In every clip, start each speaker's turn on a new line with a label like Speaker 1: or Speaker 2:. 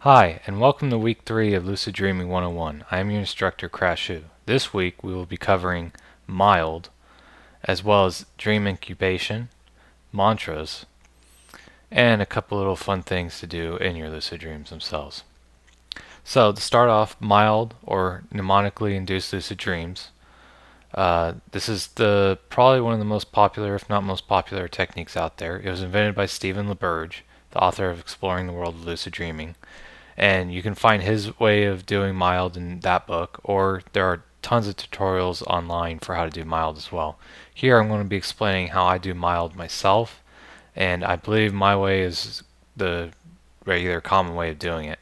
Speaker 1: Hi, and welcome to week 3 of Lucid Dreaming 101. I am your instructor, Crashu. This week we will be covering mild, as well as dream incubation, mantras, and a couple little fun things to do in your lucid dreams themselves. So, to start off, mild or mnemonically induced lucid dreams. This is probably one of the most popular, if not most popular, techniques out there. It was invented by Stephen LaBerge, the author of Exploring the World of Lucid Dreaming. And you can find his way of doing mild in that book, or there are tons of tutorials online for how to do mild as well. Here I'm going to be explaining how I do mild myself, and I believe my way is the regular common way of doing it.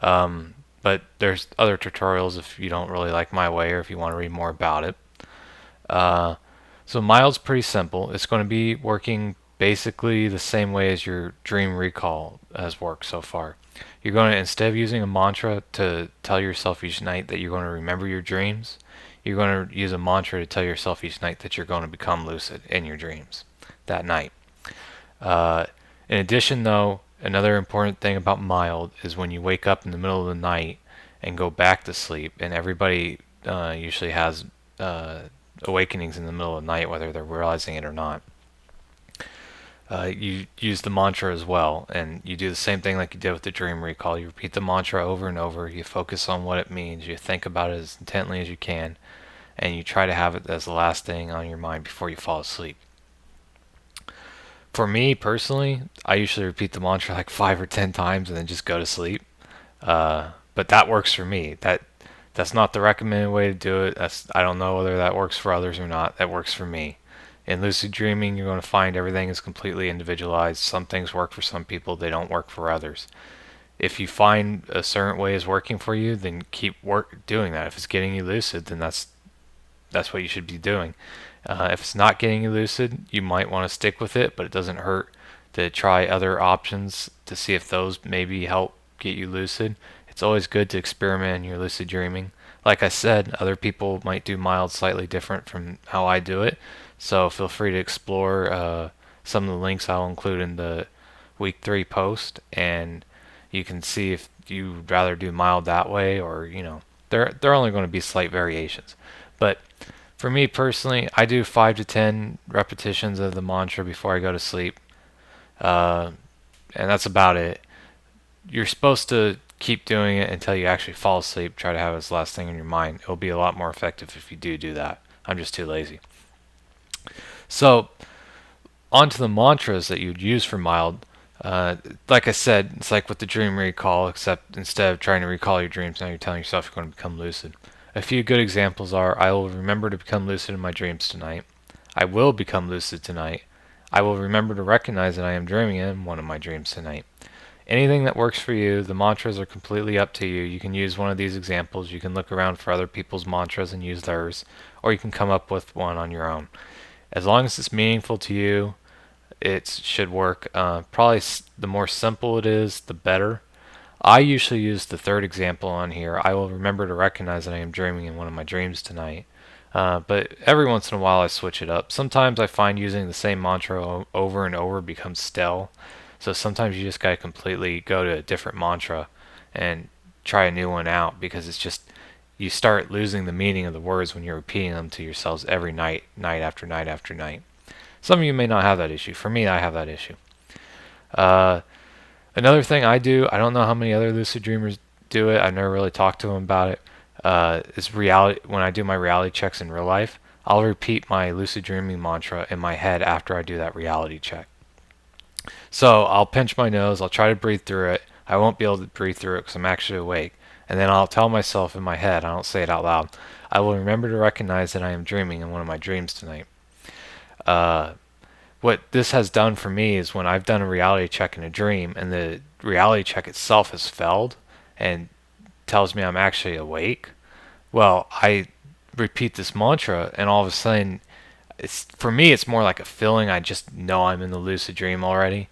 Speaker 1: But there's other tutorials if you don't really like my way or if you want to read more about it. Uh, so mild's pretty simple. It's going to be working basically the same way as your dream recall has worked so far. You're going to, instead of using a mantra to tell yourself each night that you're going to remember your dreams, you're going to use a mantra to tell yourself each night that you're going to become lucid in your dreams that night. Uh, in addition, though, another important thing about mild is when you wake up in the middle of the night and go back to sleep, and everybody usually has awakenings in the middle of the night, whether they're realizing it or not. You use the mantra as well, and you do the same thing like you did with the dream recall. You repeat the mantra over and over, you focus on what it means, you think about it as intently as you can, and you try to have it as the last thing on your mind before you fall asleep. For me personally, I usually repeat the mantra like 5 or 10 times and then just go to sleep. But that works for me. That's not the recommended way to do it. I don't know whether that works for others or not. That works for me. In lucid dreaming, you're going to find everything is completely individualized. Some things work for some people, they don't work for others. If you find a certain way is working for you, then keep doing that. If it's getting you lucid, then that's what you should be doing. If it's not getting you lucid, you might want to stick with it, but it doesn't hurt to try other options to see if those maybe help get you lucid. It's always good to experiment in your lucid dreaming. Like I said, other people might do mild slightly different from how I do it, so feel free to explore some of the links I'll include in the week 3 post, and you can see if you'd rather do mild that way, or they're only going to be slight variations. But for me personally, I do 5 to 10 repetitions of the mantra before I go to sleep, uh, and that's about it. You're supposed to keep doing it until you actually fall asleep. Try to have it as the last thing in your mind. It'll be a lot more effective if you do that. I'm just too lazy. So, on to the mantras that you'd use for mild. Like I said, it's like with the dream recall, except instead of trying to recall your dreams, now you're telling yourself you're going to become lucid. A few good examples are: I will remember to become lucid in my dreams tonight. I will become lucid tonight. I will remember to recognize that I am dreaming in one of my dreams tonight. Anything that works for you, the mantras are completely up to you. You can use one of these examples. You can look around for other people's mantras and use theirs, or you can come up with one on your own. As long as it's meaningful to you, it should work. Probably the more simple it is, the better. I usually use the third example on here. I will remember to recognize that I am dreaming in one of my dreams tonight. But every once in a while I switch it up. Sometimes I find using the same mantra over and over becomes stale. So sometimes you just gotta completely go to a different mantra and try a new one out, because it's just, you start losing the meaning of the words when you're repeating them to yourselves every night, night after night after night. Some of you may not have that issue. For me, I have that issue. Uh, Another thing I do, I don't know how many other lucid dreamers do it. I've never really talked to them about it. Is reality. When I do my reality checks in real life, I'll repeat my lucid dreaming mantra in my head after I do that reality check. So I'll pinch my nose. I'll try to breathe through it. I won't be able to breathe through it because I'm actually awake. And then I'll tell myself in my head, I don't say it out loud, I will remember to recognize that I am dreaming in one of my dreams tonight. Uh, what this has done for me is when I've done a reality check in a dream and the reality check itself has failed and tells me I'm actually awake, well, I repeat this mantra, and all of a sudden, for me it's more like a feeling. I just know I'm in the lucid dream already,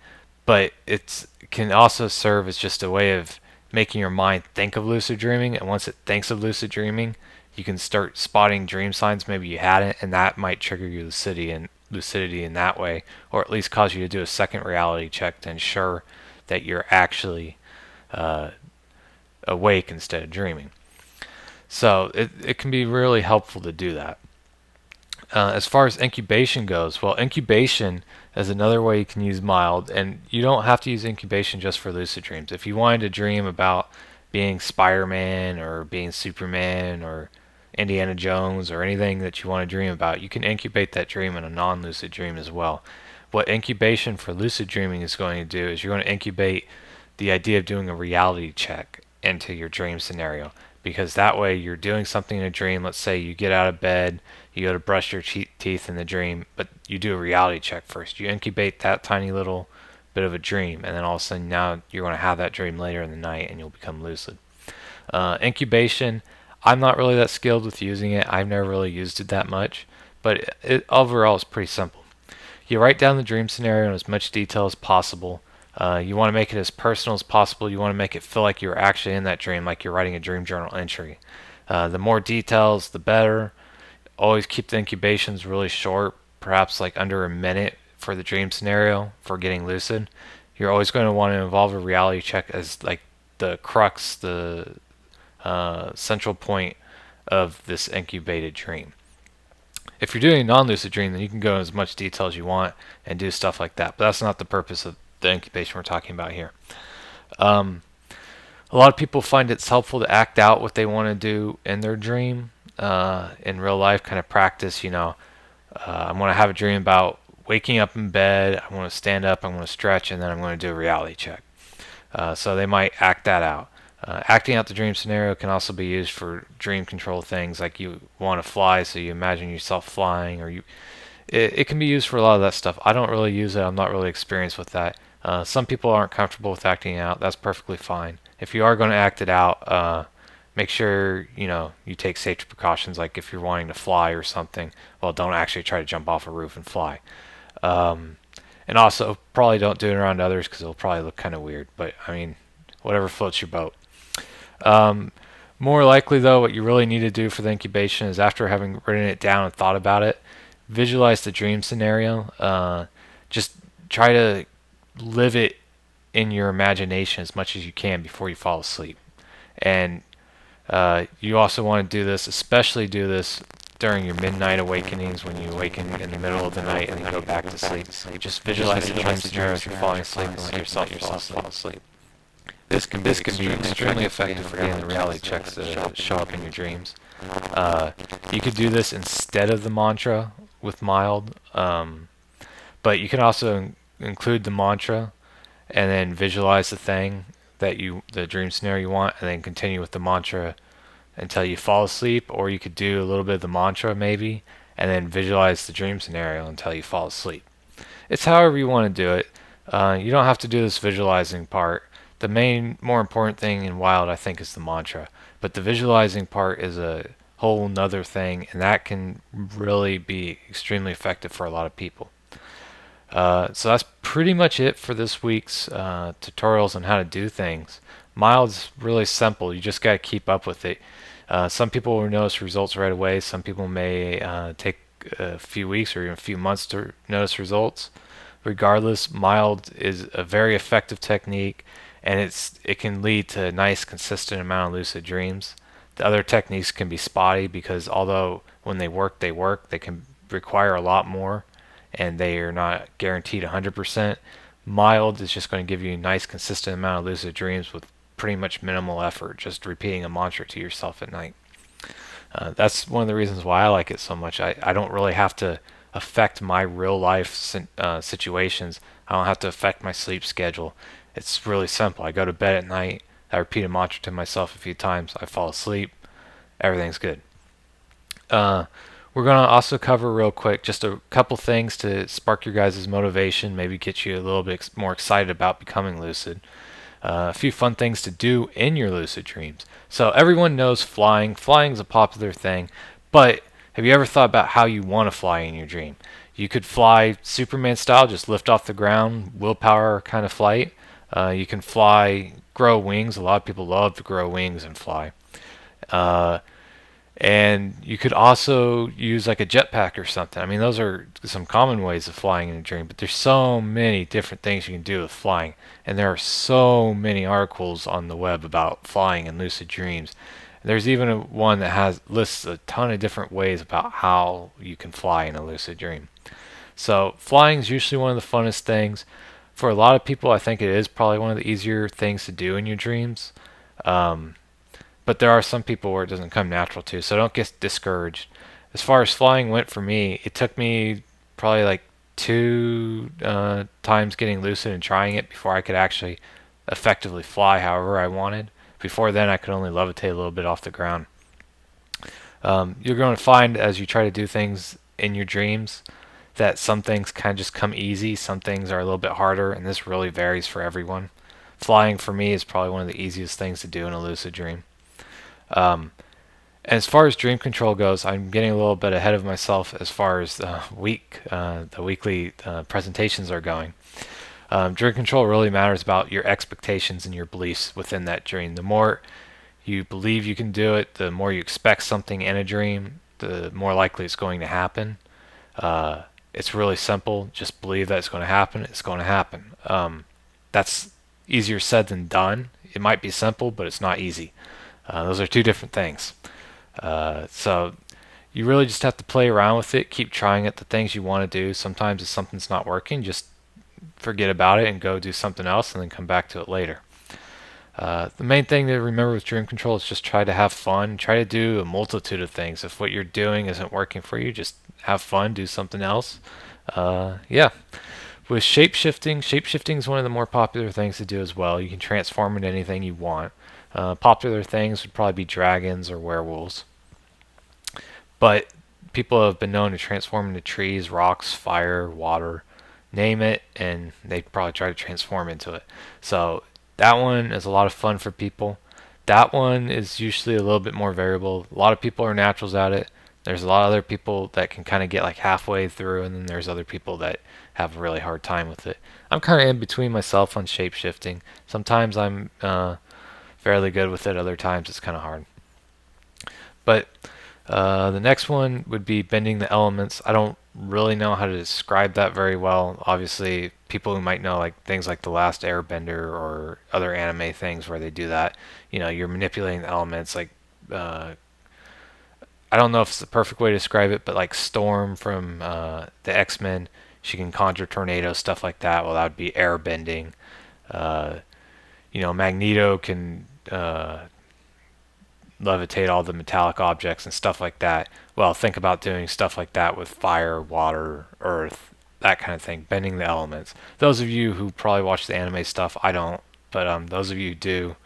Speaker 1: but it can also serve as just a way of making your mind think of lucid dreaming, and once it thinks of lucid dreaming, you can start spotting dream signs maybe you hadn't, and that might trigger your lucidity in that way, or at least cause you to do a second reality check to ensure that you're actually uh, awake instead of dreaming. So it can be really helpful to do that. As far as incubation goes, well, incubation is another way you can use mild, and you don't have to use incubation just for lucid dreams. If you wanted to dream about being Spider-Man or being Superman or Indiana Jones or anything that you want to dream about, you can incubate that dream in a non-lucid dream as well. What incubation for lucid dreaming is going to do is you're going to incubate the idea of doing a reality check into your dream scenario, because that way you're doing something in a dream. Let's say you get out of bed, you go to brush your teeth in the dream, but you do a reality check first. You incubate that tiny little bit of a dream, and then all of a sudden now you're going to have that dream later in the night and you'll become lucid. Incubation, I'm not really that skilled with using it. I've never really used it that much, but it overall is pretty simple. You write down the dream scenario in as much detail as possible. You want to make it as personal as possible. You want to make it feel like you're actually in that dream, like you're writing a dream journal entry. The more details, the better. Always keep the incubations really short, perhaps like under a minute for the dream scenario for getting lucid. You're always going to want to involve a reality check as like the crux, the central point of this incubated dream. If you're doing a non-lucid dream, then you can go in as much detail as you want and do stuff like that. But that's not the purpose of the incubation we're talking about here. A lot of people find it's helpful to act out what they want to do in their dream in real life, kind of practice, I want to have a dream about waking up in bed, I want to stand up, I want to stretch, and then I'm going to do a reality check. So they might act that out. Acting out the dream scenario can also be used for dream control things, like you want to fly, so you imagine yourself flying, or it can be used for a lot of that stuff. I don't really use it. I'm not really experienced with that. Some people aren't comfortable with acting out. That's perfectly fine. If you are going to act it out, make sure you take safety precautions. Like if you're wanting to fly or something, well, don't actually try to jump off a roof and fly. And also, probably don't do it around others because it'll probably look kind of weird. But I mean, whatever floats your boat. More likely, though, what you really need to do for the incubation is, after having written it down and thought about it, visualize the dream scenario. Just try to live it in your imagination as much as you can before you fall asleep. And you also want to do this, especially do this during your midnight awakenings, when you awaken in the middle of the night and then go back to sleep. Just visualize the dream scenario as you're falling asleep and let yourself fall asleep. This can be extremely effective for getting the reality checks to show up in your dreams. You could do this instead of the mantra with mild, but you can also include the mantra and then visualize the thing the dream scenario you want, and then continue with the mantra until you fall asleep. Or you could do a little bit of the mantra maybe, and then visualize the dream scenario until you fall asleep. It's however you want to do it. You don't have to do this visualizing part. The more important thing in Wild, I think, is the mantra. But the visualizing part is a whole nother thing, and that can really be extremely effective for a lot of people. So that's pretty much it for this week's tutorials on how to do things. Mild's really simple. You just got to keep up with it. Some people will notice results right away. Some people may take a few weeks or even a few months to notice results. Regardless, mild is a very effective technique, and it can lead to a nice consistent amount of lucid dreams. The other techniques can be spotty, because although when they work, they can require a lot more, and they are not guaranteed 100%. Mild is just going to give you a nice consistent amount of lucid dreams with pretty much minimal effort, just repeating a mantra to yourself at night. That's one of the reasons why I like it so much. I don't really have to affect my real life situations. I don't have to affect my sleep schedule. It's really simple. I go to bed at night, I repeat a mantra to myself a few times, I fall asleep, everything's good. We're going to also cover real quick just a couple things to spark your guys' motivation, maybe get you a little bit more excited about becoming lucid. A few fun things to do in your lucid dreams. So everyone knows flying. Flying is a popular thing, but have you ever thought about how you want to fly in your dream? You could fly Superman style, just lift off the ground, willpower kind of flight. You can fly, grow wings. A lot of people love to grow wings and fly. And you could also use like a jetpack or something. I mean, those are some common ways of flying in a dream, but there's so many different things you can do with flying. And there are so many articles on the web about flying in lucid dreams. There's even one that has lists a ton of different ways about how you can fly in a lucid dream. So flying is usually one of the funnest things. For a lot of people, I think it is probably one of the easier things to do in your dreams. Um, but there are some people where it doesn't come natural to, so don't get discouraged. As far as flying went for me, it took me probably like two times getting lucid and trying it before I could actually effectively fly however I wanted. Before then, I could only levitate a little bit off the ground. You're going to find as you try to do things in your dreams that some things kind of just come easy, some things are a little bit harder, and this really varies for everyone. Flying for me is probably one of the easiest things to do in a lucid dream. Um, and as far as dream control goes, I'm getting a little bit ahead of myself as far as the weekly presentations are going. Dream control really matters about your expectations and your beliefs within that dream. The more you believe you can do it, the more you expect something in a dream, the more likely it's going to happen. It's really simple. Just believe that it's going to happen. It's going to happen. That's easier said than done. It might be simple, but it's not easy. Those are two different things. So you really just have to play around with it, keep trying it, the things you want to do. Sometimes if something's not working, just forget about it and go do something else and then come back to it later. The main thing to remember with dream control is just try to have fun. Try to do a multitude of things. If what you're doing isn't working for you, just have fun, do something else. Yeah. With shapeshifting is one of the more popular things to do as well. You can transform into anything you want. Popular things would probably be dragons or werewolves. But people have been known to transform into trees, rocks, fire, water, name it, and they probably try to transform into it. So that one is a lot of fun for people. That one is usually a little bit more variable. A lot of people are naturals at it. There's a lot of other people that can kind of get like halfway through, and then there's other people that have a really hard time with it. I'm kind of in between myself on shapeshifting. Sometimes I'm fairly good with it. Other times it's kind of hard. But the next one would be bending the elements. I don't really know how to describe that very well. Obviously, people who might know like things like The Last Airbender or other anime things where they do that, you're manipulating the elements. Like, I don't know if it's the perfect way to describe it, but like Storm from the X-Men, she can conjure tornadoes, stuff like that. Well, that would be air bending. Magneto can levitate all the metallic objects and stuff like that. Well, think about doing stuff like that with fire, water, earth, that kind of thing, bending the elements. Those of you who probably watch the anime stuff, I don't, but those of you who do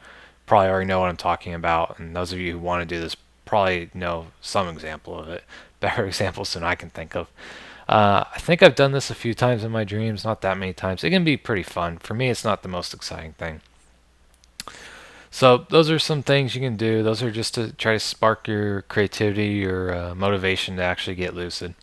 Speaker 1: probably already know what I'm talking about, and those of you who want to do this probably know some example of it, better examples than I can think of. I think I've done this a few times in my dreams, not that many times. It can be pretty fun. For me, it's not the most exciting thing. So those are some things you can do. Those are just to try to spark your creativity or motivation to actually get lucid.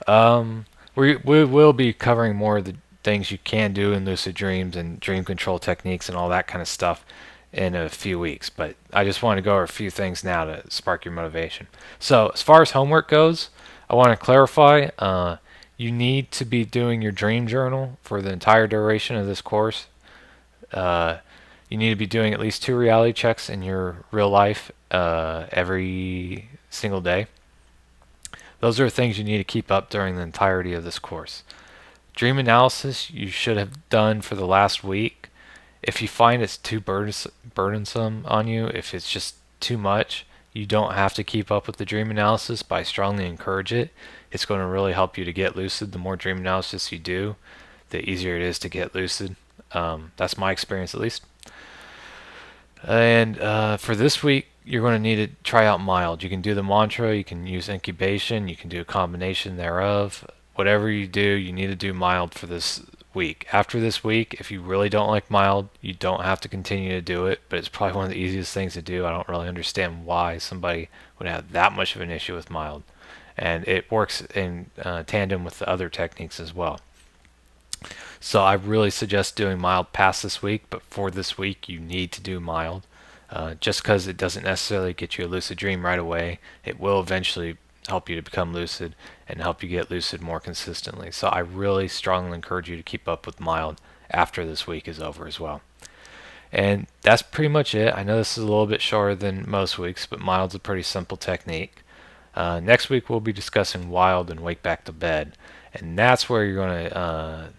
Speaker 1: We will be covering more of the things you can do in lucid dreams and dream control techniques and all that kind of stuff in a few weeks. But I just want to go over a few things now to spark your motivation. So as far as homework goes, I want to clarify you need to be doing your dream journal for the entire duration of this course. You need to be doing at least 2 reality checks in your real life every single day. Those are things you need to keep up during the entirety of this course. Dream analysis you should have done for the last week. If you find it's too burdensome on you, if it's just too much, you don't have to keep up with the dream analysis, but I strongly encourage it. It's going to really help you to get lucid. The more dream analysis you do, the easier it is to get lucid. That's my experience at least. And for this week, you're going to need to try out mild. You can do the mantra, you can use incubation, you can do a combination thereof. Whatever you do, you need to do mild for this week. After this week, if you really don't like mild, you don't have to continue to do it, but it's probably one of the easiest things to do. I don't really understand why somebody would have that much of an issue with mild. And it works in tandem with the other techniques as well. So I really suggest doing mild past this week, but for this week you need to do mild. Just because it doesn't necessarily get you a lucid dream right away, it will eventually help you to become lucid and help you get lucid more consistently. So I really strongly encourage you to keep up with mild after this week is over as well. And that's pretty much it. I know this is a little bit shorter than most weeks, but mild's a pretty simple technique. Next week we'll be discussing wild and wake back to bed, and that's where you're going to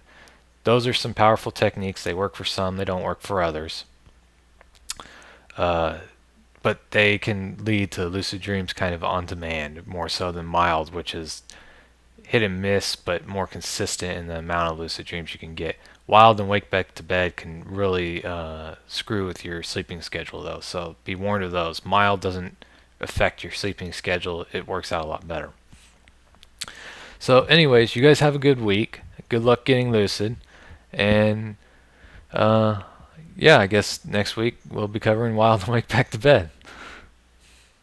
Speaker 1: those are some powerful techniques. They work for some, they don't work for others. Uh, but they can lead to lucid dreams kind of on demand, more so than mild, which is hit and miss, but more consistent in the amount of lucid dreams you can get. Wild and wake back to bed can really screw with your sleeping schedule, though, so be warned of those. Mild doesn't affect your sleeping schedule, it works out a lot better. So, anyways, you guys have a good week. Good luck getting lucid. And yeah, I guess next week we'll be covering Wild and Wake Back to Bed.